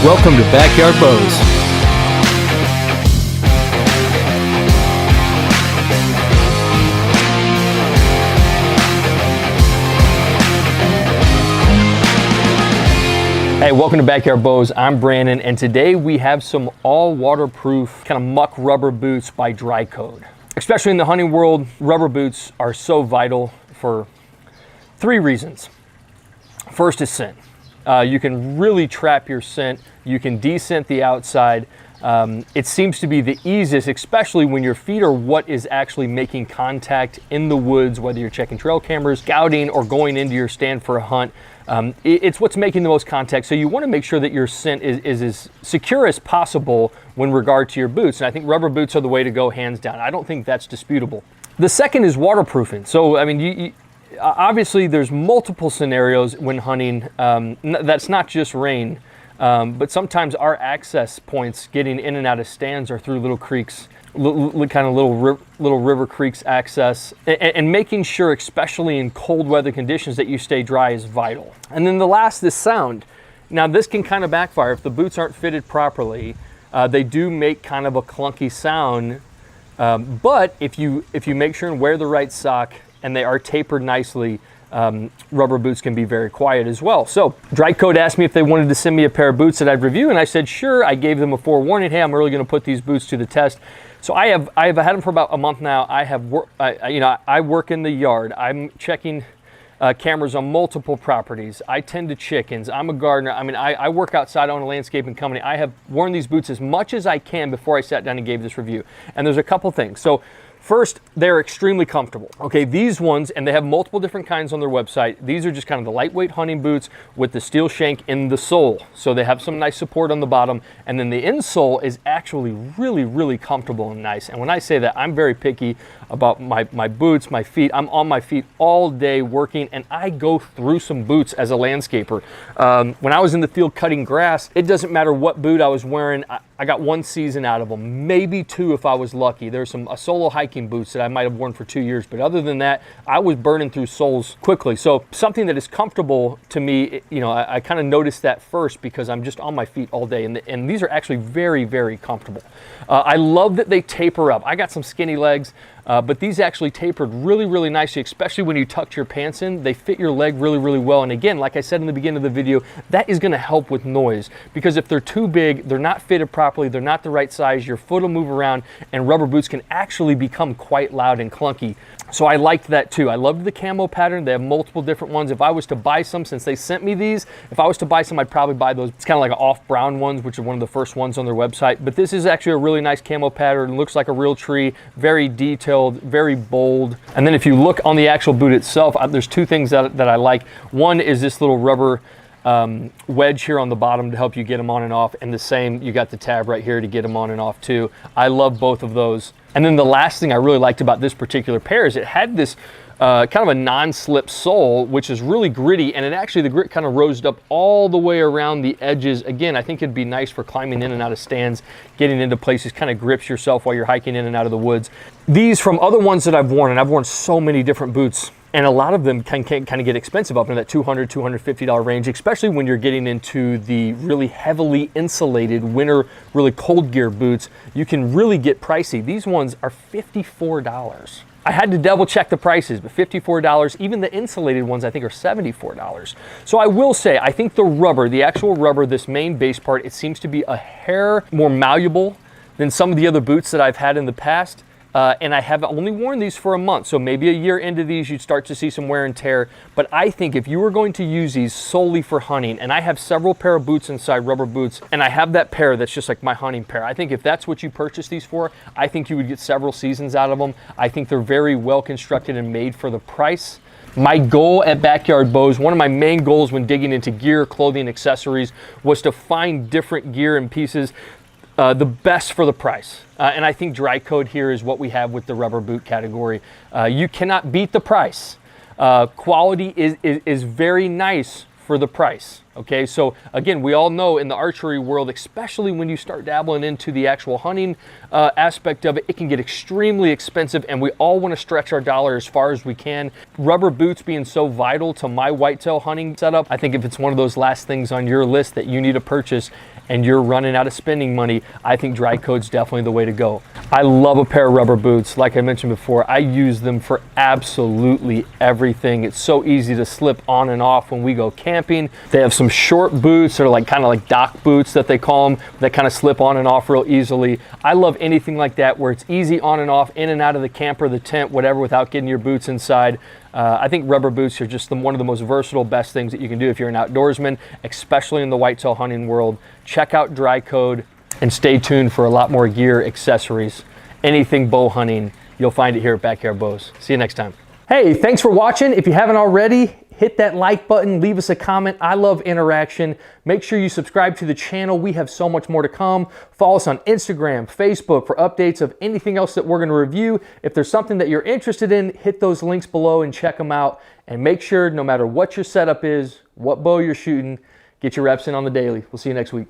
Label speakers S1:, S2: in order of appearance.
S1: Welcome to Backyard Bows. Hey, welcome to Backyard Bows. I'm Brandon, and today we have some all waterproof kind of muck rubber boots by DryCode. Especially in the hunting world, rubber boots are so vital for three reasons. First is scent. You can really trap your scent. You can descent the outside. It seems to be the easiest, especially when your feet are what is actually making contact in the woods, whether you're checking trail cameras, scouting, or going into your stand for a hunt. It's what's making the most contact. So you want to make sure that your scent is as secure as possible when regard to your boots. And I think rubber boots are the way to go, hands down. I don't think that's disputable. The second is waterproofing. So, I mean, obviously there's multiple scenarios when hunting. That's not just rain, but sometimes our access points getting in and out of stands are through little creeks, little river creeks access, and making sure, especially in cold weather conditions, that you stay dry is vital. And then the last is sound. Now this can kind of backfire if the boots aren't fitted properly. They do make kind of a clunky sound, but if you make sure and wear the right sock and they are tapered nicely, rubber boots can be very quiet as well. So DryCode asked me if they wanted to send me a pair of boots that I'd review, and I said sure. I gave them a forewarning. Hey, I'm really going to put these boots to the test. So I have had them for about a month now. I work in the yard. I'm checking cameras on multiple properties. I tend to chickens. I'm a gardener. I mean, I work outside on a landscaping company. I have worn these boots as much as I can before I sat down and gave this review. And there's a couple things. So first, they're extremely comfortable. Okay, these ones, and they have multiple different kinds on their website. These are just kind of the lightweight hunting boots with the steel shank in the sole. So they have some nice support on the bottom. And then the insole is actually really, really comfortable and nice. And when I say that, I'm very picky about my boots, my feet. I'm on my feet all day working, and I go through some boots as a landscaper. When I was in the field cutting grass, it doesn't matter what boot I was wearing. I got one season out of them, maybe two if I was lucky. There's a solo hiking boots that I might have worn for 2 years, but other than that, I was burning through soles quickly. So something that is comfortable to me, I kind of noticed that first because I'm just on my feet all day, and these are actually very, very comfortable. I love that they taper up. I got some skinny legs, but these actually tapered really, really nicely, especially when you tucked your pants in. They fit your leg really, really well. And again, like I said in the beginning of the video, that is going to help with noise, because if they're too big, they're not fitted properly, they're not the right size, your foot will move around, and rubber boots can actually become quite loud and clunky. So I liked that too. I loved the camo pattern. They have multiple different ones. If I was to buy some, since they sent me these, if I was to buy some, I'd probably buy those. It's kind of like off brown ones, which are one of the first ones on their website. But this is actually a really nice camo pattern. It looks like a real tree, very detailed, very bold. And then if you look on the actual boot itself, there's two things that I like. One is this little rubber wedge here on the bottom to help you get them on and off, and the same, you got the tab right here to get them on and off too. I love both of those. And then the last thing I really liked about this particular pair is it had this kind of a non-slip sole, which is really gritty, and the grit kind of rose up all the way around the edges. Again, I think it'd be nice for climbing in and out of stands, getting into places, kind of grips yourself while you're hiking in and out of the woods. These, from other ones that I've worn, and I've worn so many different boots, and a lot of them can kind of get expensive up in that $200, $250 range, especially when you're getting into the really heavily insulated winter, really cold gear boots. You can really get pricey. These ones are $54. I had to double check the prices, but $54. Even the insulated ones I think are $74. So I will say, I think the rubber, the actual rubber, this main base part, it seems to be a hair more malleable than some of the other boots that I've had in the past. And I have only worn these for a month, so maybe a year into these you'd start to see some wear and tear. But I think if you were going to use these solely for hunting, and I have several pair of boots inside, rubber boots, and I have that pair that's just like my hunting pair, I think if that's what you purchase these for, I think you would get several seasons out of them. I think they're very well constructed and made for the price. My goal at Backyard Bows, one of my main goals when digging into gear, clothing, accessories, was to find different gear and pieces the best for the price. And I think DryCode here is what we have with the rubber boot category. You cannot beat the price. Quality is very nice for the price. Okay, so again, we all know in the archery world, especially when you start dabbling into the actual hunting aspect of it, it can get extremely expensive, and we all want to stretch our dollar as far as we can. Rubber boots being so vital to my whitetail hunting setup, I think if it's one of those last things on your list that you need to purchase, and you're running out of spending money, I think DryCode's definitely the way to go. I love a pair of rubber boots. Like I mentioned before, I use them for absolutely everything. It's so easy to slip on and off when we go camping. They have some short boots that are like kind of like dock boots that they call them, that kind of slip on and off real easily. I love anything like that where it's easy on and off, in and out of the camper, the tent, whatever, without getting your boots inside. I think rubber boots are just one of the most versatile, best things that you can do if you're an outdoorsman, especially in the whitetail hunting world. Check out DryCode and stay tuned for a lot more gear, accessories, anything bow hunting. You'll find it here at Backyard Bows. See you next time. Hey, thanks for watching. If you haven't already, hit that like button, leave us a comment. I love interaction. Make sure you subscribe to the channel. We have so much more to come. Follow us on Instagram, Facebook for updates of anything else that we're going to review. If there's something that you're interested in, hit those links below and check them out. And make sure, no matter what your setup is, what bow you're shooting, get your reps in on the daily. We'll see you next week.